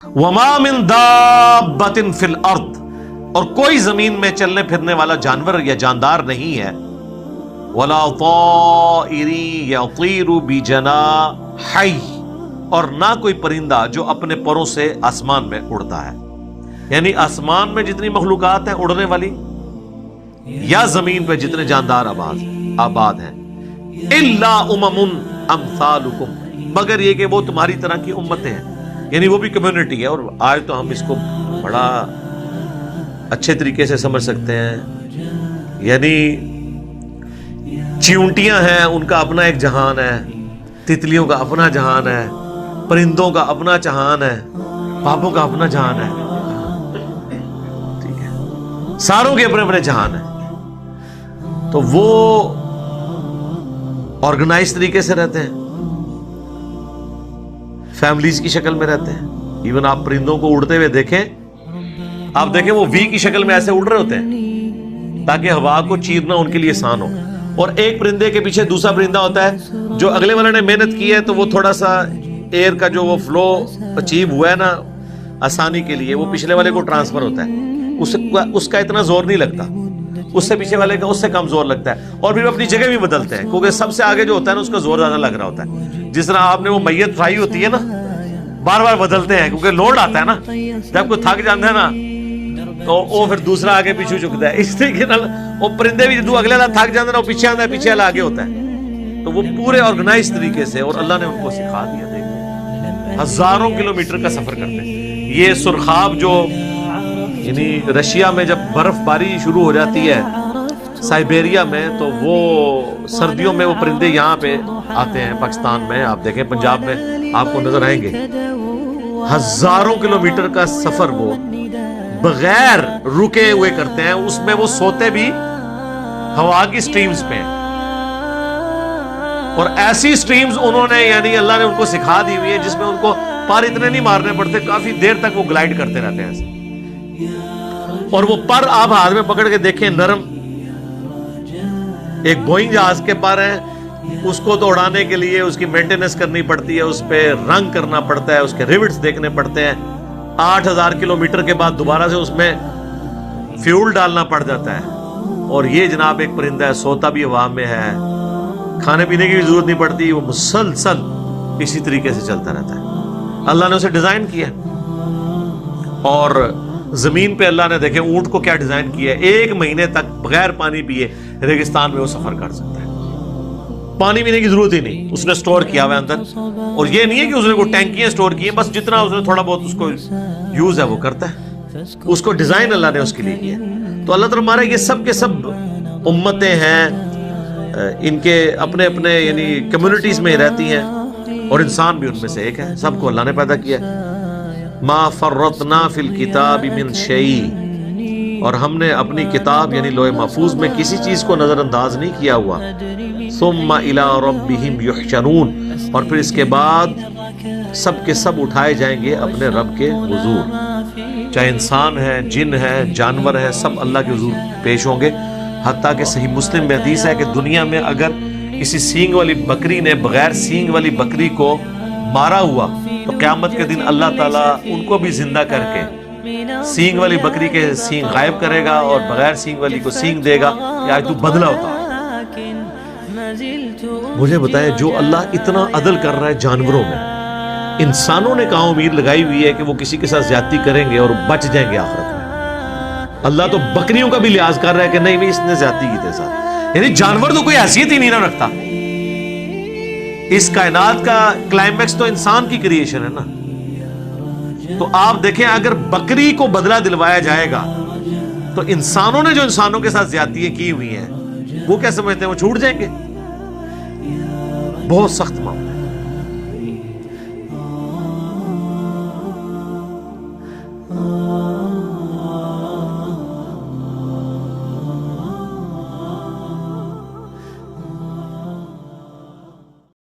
وما من دابۃ فی الارض، اور کوئی زمین میں چلنے پھرنے والا جانور یا جاندار نہیں ہے، ولا طائر یطیر بجناحی، اور نہ کوئی پرندہ جو اپنے پروں سے آسمان میں اڑتا ہے، یعنی آسمان میں جتنی مخلوقات ہیں اڑنے والی یا زمین پہ جتنے جاندار آباد ہیں، الا امم امثالکم، مگر یہ کہ وہ تمہاری طرح کی امتیں ہیں، یعنی وہ بھی کمیونٹی ہے۔ اور آج تو ہم اس کو بڑا اچھے طریقے سے سمجھ سکتے ہیں، یعنی چیونٹیاں ہیں، ان کا اپنا ایک جہان ہے، تتلیوں کا اپنا جہان ہے، پرندوں کا اپنا جہان ہے، پاپوں کا اپنا جہان ہے، ٹھیک ہے، ساروں کے اپنے اپنے جہان ہیں۔ تو وہ آرگنائز طریقے سے رہتے ہیں، فیملیز کی شکل میں رہتے ہیں۔ ایون آپ پرندوں کو اڑتے ہوئے دیکھیں، آپ دیکھیں وہ وی کی شکل میں ایسے اڑ رہے ہوتے ہیں تاکہ ہوا کو چیرنا ان کے لیے آسان ہو، اور ایک پرندے کے پیچھے دوسرا پرندہ ہوتا ہے، جو اگلے والے نے محنت کی ہے تو وہ تھوڑا سا ایئر کا جو وہ فلو اچیو ہوا ہے نا آسانی کے لیے، وہ پچھلے والے کو ٹرانسفر ہوتا ہے، اس کا اتنا زور نہیں لگتا، اس سے پیچھے والے کا اس سے کم زور لگتا ہے، اور پھر اپنی جگہ بھی بدلتے ہیں، کیونکہ سب سے آگے جو ہوتا ہے نا اس کا زور زیادہ لگ رہا ہوتا ہے۔ جس طرح آپ نے وہ میت اٹھائی ہوتی ہے نا، بار بار بدلتے ہیں کیونکہ لوڈ آتا ہے نا، جب کوئی تھک جاتا ہے نا تو وہ پھر دوسرا آگے پیچھے جھکتا ہے، اس طریقے وہ پرندے بھی جو اگلے والا تھک جاتا ہے نا وہ پیچھے آتا ہے، پیچھے والا آگے ہوتا ہے۔ تو وہ پورے آرگنائز طریقے سے، اور اللہ نے ان کو سکھا دیا، دیکھیں ہزاروں کلومیٹر کا سفر کرتے ہیں۔ یہ سرخاب جو یعنی رشیا میں جب برف باری شروع ہو جاتی ہے سائبیریا میں، تو وہ سردیوں میں وہ پرندے یہاں پہ آتے ہیں پاکستان میں، آپ دیکھیں پنجاب میں آپ کو نظر آئیں گے، ہزاروں کلومیٹر کا سفر وہ بغیر رکے ہوئے کرتے ہیں، اس میں وہ سوتے بھی ہوا کی سٹریمز پہ ہیں، اور ایسی سٹریمز انہوں نے یعنی اللہ نے ان کو سکھا دی ہوئی ہے جس میں ان کو پر اتنے نہیں مارنے پڑتے، کافی دیر تک وہ گلائڈ کرتے رہتے ہیں ایسے، اور وہ پر آپ ہاتھ میں پکڑ کے دیکھیں نرم، ایک بوئنگ جہاز کے پر ہیں، اس کو تو اڑانے کے لیے اس کی مینٹیننس کرنی پڑتی ہے، اس پہ رنگ کرنا پڑتا ہے، اس کے ریوٹس دیکھنے پڑتے ہیں، 8000 کلومیٹر کے بعد دوبارہ سے اس میں فیول ڈالنا پڑ جاتا ہے، اور یہ جناب ایک پرندہ ہے، سوتا بھی ہوا میں ہے، کھانے پینے کی بھی ضرورت نہیں پڑتی، وہ مسلسل اسی طریقے سے چلتا رہتا ہے۔ اللہ نے اسے ڈیزائن کیا، اور زمین پہ اللہ نے دیکھیں اونٹ کو کیا ڈیزائن کیا ہے، 1 مہینے تک بغیر پانی پیے ریگستان میں وہ سفر کر سکتا ہے، پانی پینے کی ضرورت ہی نہیں، اس نے سٹور کیا ہوا ہے اندر، اور یہ نہیں ہے کہ اس نے کوئی ٹینکیاں سٹور کی ہیں، بس جتنا اس نے تھوڑا بہت اس کو یوز ہے وہ کرتا ہے، اس کو ڈیزائن اللہ نے اس کے لیے کیا۔ تو اللہ تعالیٰ ہمارا یہ سب کے سب امتیں ہیں، ان کے اپنے اپنے یعنی کمیونٹیز میں رہتی ہیں، اور انسان بھی ان میں سے ایک ہے، سب کو اللہ نے پیدا کیا ہے۔ ما فرطنا فی الکتاب من شیء، اور ہم نے اپنی کتاب یعنی لوح محفوظ میں کسی چیز کو نظر انداز نہیں کیا ہوا۔ ثم الی ربہم یحشرون، اور پھر اس کے بعد سب کے سب اٹھائے جائیں گے اپنے رب کے حضور، چاہے انسان ہے، جن ہے، جانور ہے، سب اللہ کے حضور پیش ہوں گے۔ حتیٰ کہ صحیح مسلم میں حدیث ہے کہ دنیا میں اگر کسی سینگ والی بکری نے بغیر سینگ والی بکری کو مارا ہوا تو قیامت کے دن اللہ تعالیٰ ان کو بھی زندہ کر کے سینگ والی بکری کے سینگ غائب کرے گا، اور بغیر سینگ والی کو سینگ دے گا کہ آج تو بدلہ ہوتا ہے۔ مجھے بتائیں، جو اللہ اتنا عدل کر رہا ہے جانوروں میں، انسانوں نے کہاں امید لگائی ہوئی ہے کہ وہ کسی کے ساتھ زیادتی کریں گے اور بچ جائیں گے آخرت میں؟ اللہ تو بکریوں کا بھی لحاظ کر رہا ہے کہ نہیں بھی اس نے زیادتی کی تھے ساتھ، یعنی جانور تو کوئی حیثیت ہی نہیں نہ رکھتا۔ اس کائنات کا کلائمیکس تو انسان کی کریشن ہے نا، تو آپ دیکھیں اگر بکری کو بدلہ دلوایا جائے گا تو انسانوں نے جو انسانوں کے ساتھ زیادتیاں کی ہوئی ہیں وہ کیا سمجھتے ہیں وہ چھوٹ جائیں گے؟ بہت سخت معاملہ۔